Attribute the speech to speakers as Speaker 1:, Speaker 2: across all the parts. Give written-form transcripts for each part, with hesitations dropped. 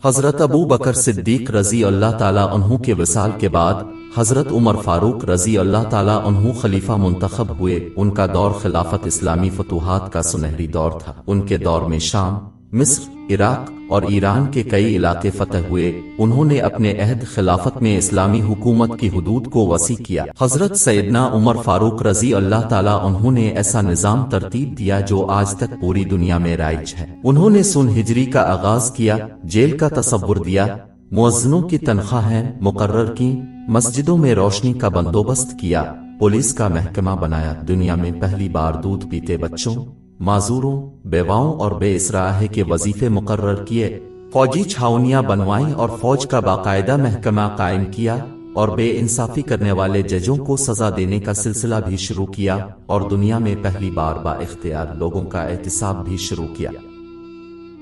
Speaker 1: حضرت ابو بکر صدیق رضی اللہ تعالیٰ عنہ کے وصال کے بعد حضرت عمر فاروق رضی اللہ تعالیٰ عنہ خلیفہ منتخب ہوئے۔ ان کا دور خلافت اسلامی فتوحات کا سنہری دور تھا۔ ان کے دور میں شام، مصر، عراق اور ایران کے کئی علاقے فتح ہوئے۔ انہوں نے اپنے عہد خلافت میں اسلامی حکومت کی حدود کو وسیع کیا۔ حضرت سیدنا عمر فاروق رضی اللہ تعالیٰ عنہ نے ایسا نظام ترتیب دیا جو آج تک پوری دنیا میں رائج ہے۔ انہوں نے سن ہجری کا آغاز کیا، جیل کا تصور دیا، مؤذنوں کی تنخواہیں مقرر کی، مسجدوں میں روشنی کا بندوبست کیا، پولیس کا محکمہ بنایا، دنیا میں پہلی بار دودھ پیتے بچوں، معذوروں، بیواؤں اور بے اسراہ کے وظیفے مقرر کیے، فوجی چھاونیاں بنوائیں اور فوج کا باقاعدہ محکمہ قائم کیا، اور بے انصافی کرنے والے ججوں کو سزا دینے کا سلسلہ بھی شروع کیا، اور دنیا میں پہلی بار با اختیار لوگوں کا احتساب بھی شروع کیا۔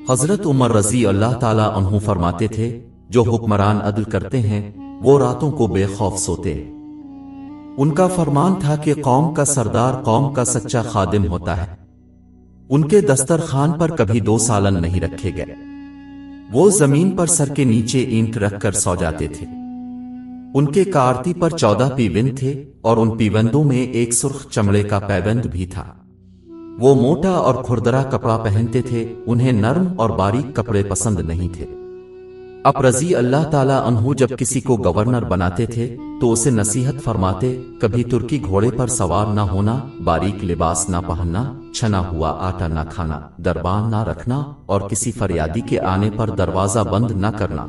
Speaker 1: حضرت عمر رضی اللہ تعالیٰ عنہ فرماتے تھے، جو حکمران عدل کرتے ہیں وہ راتوں کو بے خوف سوتے ہیں۔ ان کا فرمان تھا کہ قوم کا سردار قوم کا سچا خادم ہوتا ہے۔ ان کے دسترخوان پر کبھی 2 سالن نہیں رکھے گئے۔ وہ زمین پر سر کے نیچے اینٹ رکھ کر سو جاتے تھے۔ ان کے کارتی پر 14 پیوند تھے اور ان پیوندوں میں ایک سرخ چمڑے کا پیوند بھی تھا۔ وہ موٹا اور کھردرا کپڑا پہنتے تھے، انہیں نرم اور باریک کپڑے پسند نہیں تھے۔ اب رضی اللہ تعالیٰ عنہ جب کسی کو گورنر بناتے تھے تو اسے نصیحت فرماتے، کبھی ترکی گھوڑے پر سوار نہ ہونا، باریک لباس نہ پہننا، چھنا ہوا آٹا نہ کھانا، دربان نہ رکھنا اور کسی فریادی کے آنے پر دروازہ بند نہ کرنا۔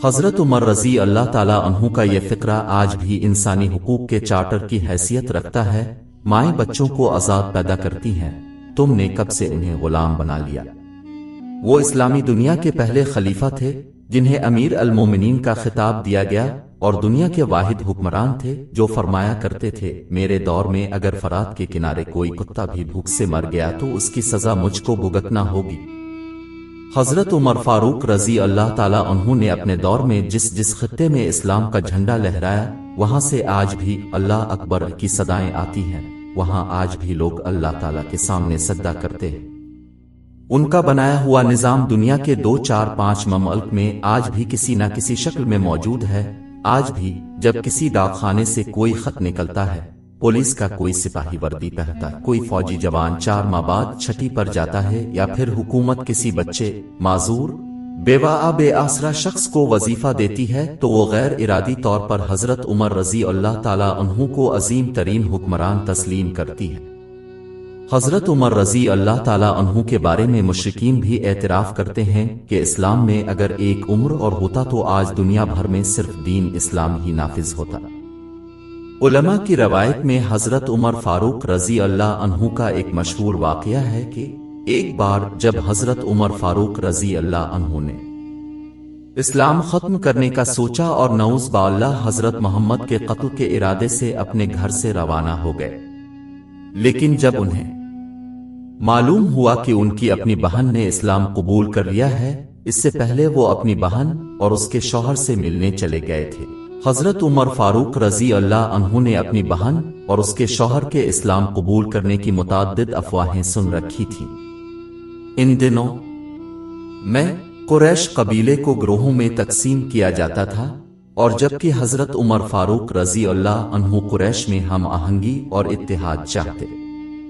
Speaker 1: حضرت عمر رضی اللہ تعالیٰ عنہ کا یہ فقرہ آج بھی انسانی حقوق کے چارٹر کی حیثیت رکھتا ہے۔ مائیں بچوں کو آزاد پیدا کرتی ہیں، تم نے کب سے انہیں غلام بنا لیا؟ وہ اسلامی دنیا کے پہلے خلیفہ تھے جنہیں امیر المومنین کا خطاب دیا گیا، اور دنیا کے واحد حکمران تھے جو فرمایا کرتے تھے، میرے دور میں اگر فرات کے کنارے کوئی کتا بھی بھوک سے مر گیا تو اس کی سزا مجھ کو بھگتنا ہوگی۔ حضرت عمر فاروق رضی اللہ تعالیٰ عنہ نے اپنے دور میں جس خطے میں اسلام کا جھنڈا لہرایا، وہاں سے آج بھی اللہ اکبر کی صدائیں آتی ہیں، وہاں آج بھی لوگ اللہ تعالیٰ کے سامنے سجدہ کرتے ہیں۔ ان کا بنایا ہوا نظام دنیا کے 2، 4، 5 ممالک میں آج بھی کسی نہ کسی شکل میں موجود ہے۔ آج بھی جب کسی ڈاک خانے سے کوئی خط نکلتا ہے، پولیس کا کوئی سپاہی وردی پہنتا ہے، کوئی فوجی جوان 4 ماہ بعد چھٹی پر جاتا ہے، یا پھر حکومت کسی بچے، معذور، بیوہ، بے آسرا شخص کو وظیفہ دیتی ہے تو وہ غیر ارادی طور پر حضرت عمر رضی اللہ تعالیٰ عنہ کو عظیم ترین حکمران تسلیم کرتی ہے۔ حضرت عمر رضی اللہ تعالیٰ عنہ کے بارے میں مشرکین بھی اعتراف کرتے ہیں کہ اسلام میں اگر ایک عمر اور ہوتا تو آج دنیا بھر میں صرف دین اسلام ہی نافذ ہوتا۔ علماء کی روایت میں حضرت عمر فاروق رضی اللہ عنہ کا ایک مشہور واقعہ ہے کہ ایک بار جب حضرت عمر فاروق رضی اللہ عنہ نے اسلام ختم کرنے کا سوچا اور نعوذ باللہ حضرت محمد کے قتل کے ارادے سے اپنے گھر سے روانہ ہو گئے، لیکن جب انہیں معلوم ہوا کہ ان کی اپنی بہن نے اسلام قبول کر لیا ہے، اس سے پہلے وہ اپنی بہن اور اس کے شوہر سے ملنے چلے گئے تھے۔ حضرت عمر فاروق رضی اللہ عنہ نے اپنی بہن اور اس کے شوہر کے اسلام قبول کرنے کی متعدد افواہیں سن رکھی تھیں۔ ان دنوں میں قریش قبیلے کو گروہوں میں تقسیم کیا جاتا تھا، اور جبکہ حضرت عمر فاروق رضی اللہ عنہ قریش میں ہم آہنگی اور اتحاد چاہتے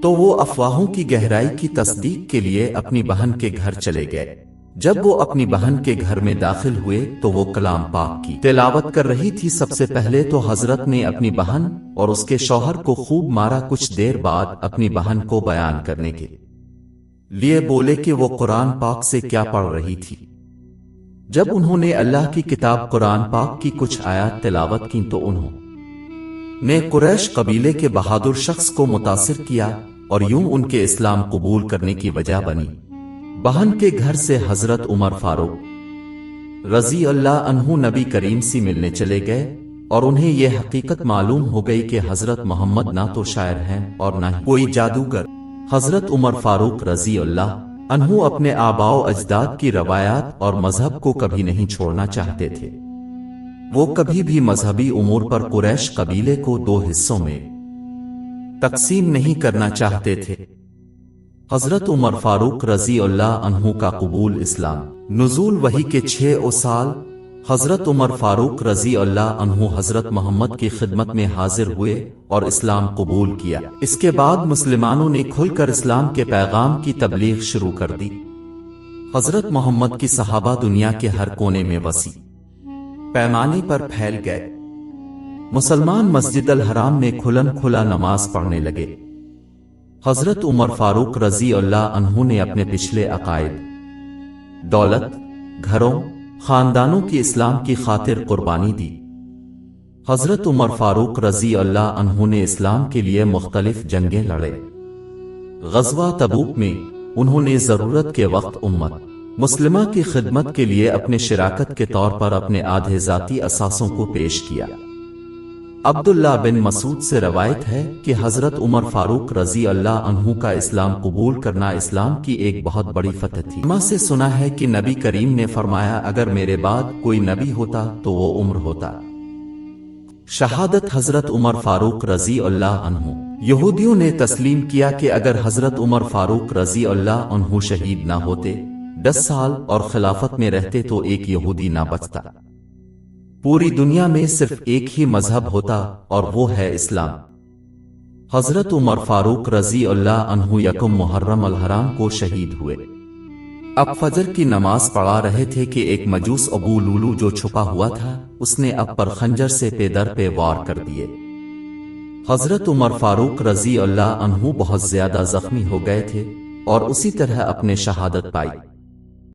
Speaker 1: تو وہ افواہوں کی گہرائی کی تصدیق کے لیے اپنی بہن کے گھر چلے گئے۔ جب وہ اپنی بہن کے گھر میں داخل ہوئے تو وہ کلام پاک کی تلاوت کر رہی تھی۔ سب سے پہلے تو حضرت نے اپنی بہن اور اس کے شوہر کو خوب مارا، کچھ دیر بعد اپنی بہن کو بیان کرنے کے لیے بولے کہ وہ قرآن پاک سے کیا پڑھ رہی تھی۔ جب انہوں نے اللہ کی کتاب قرآن پاک کی کچھ آیات تلاوت کی تو انہوں نے قریش قبیلے کے بہادر شخص کو متاثر کیا اور یوں ان کے اسلام قبول کرنے کی وجہ بنی۔ بہن کے گھر سے حضرت عمر فاروق رضی اللہ عنہ نبی کریم سے ملنے چلے گئے، اور انہیں یہ حقیقت معلوم ہو گئی کہ حضرت محمد نہ تو شاعر ہیں اور نہ ہی کوئی جادوگر۔ حضرت عمر فاروق رضی اللہ عنہ اپنے آباء و اجداد کی روایات اور مذہب کو کبھی نہیں چھوڑنا چاہتے تھے۔ وہ کبھی بھی مذہبی امور پر قریش قبیلے کو 2 حصوں میں تقسیم نہیں کرنا چاہتے تھے۔ حضرت عمر فاروق رضی اللہ عنہ کا قبول اسلام نزول وحی کے 6 سال حضرت عمر فاروق رضی اللہ عنہ حضرت محمد کی خدمت میں حاضر ہوئے اور اسلام قبول کیا۔ اس کے بعد مسلمانوں نے کھل کر اسلام کے پیغام کی تبلیغ شروع کر دی۔ حضرت محمد کی صحابہ دنیا کے ہر کونے میں وسیع پیمانے پر پھیل گئے۔ مسلمان مسجد الحرام میں کھلم کھلا نماز پڑھنے لگے۔ حضرت عمر فاروق رضی اللہ عنہ نے اپنے پچھلے عقائد، دولت، گھروں، خاندانوں کی اسلام کی خاطر قربانی دی۔ حضرت عمر فاروق رضی اللہ عنہ نے اسلام کے لیے مختلف جنگیں لڑے۔ غزوہ تبوک میں انہوں نے ضرورت کے وقت امت مسلمہ کی خدمت کے لیے اپنے شراکت کے طور پر اپنے آدھے ذاتی اثاثوں کو پیش کیا۔ عبداللہ بن مسعود سے روایت ہے کہ حضرت عمر فاروق رضی اللہ عنہ کا اسلام قبول کرنا اسلام کی ایک بہت بڑی فتح تھی۔ ماں سے سنا ہے کہ نبی کریم نے فرمایا، اگر میرے بعد کوئی نبی ہوتا تو وہ عمر ہوتا۔ شہادت حضرت عمر فاروق رضی اللہ عنہ۔ یہودیوں نے تسلیم کیا کہ اگر حضرت عمر فاروق رضی اللہ عنہ شہید نہ ہوتے، 10 سال اور خلافت میں رہتے تو ایک یہودی نہ بچتا۔ پوری دنیا میں صرف ایک ہی مذہب ہوتا اور وہ ہے اسلام۔ حضرت عمر فاروق رضی اللہ عنہ یکم محرم الحرام کو شہید ہوئے۔ اب فجر کی نماز پڑھا رہے تھے کہ ایک مجوس ابو لولو جو چھپا ہوا تھا، اس نے اب پر خنجر سے پے در پہ وار کر دیے۔ حضرت عمر فاروق رضی اللہ عنہ بہت زیادہ زخمی ہو گئے تھے اور اسی طرح اپنے شہادت پائی۔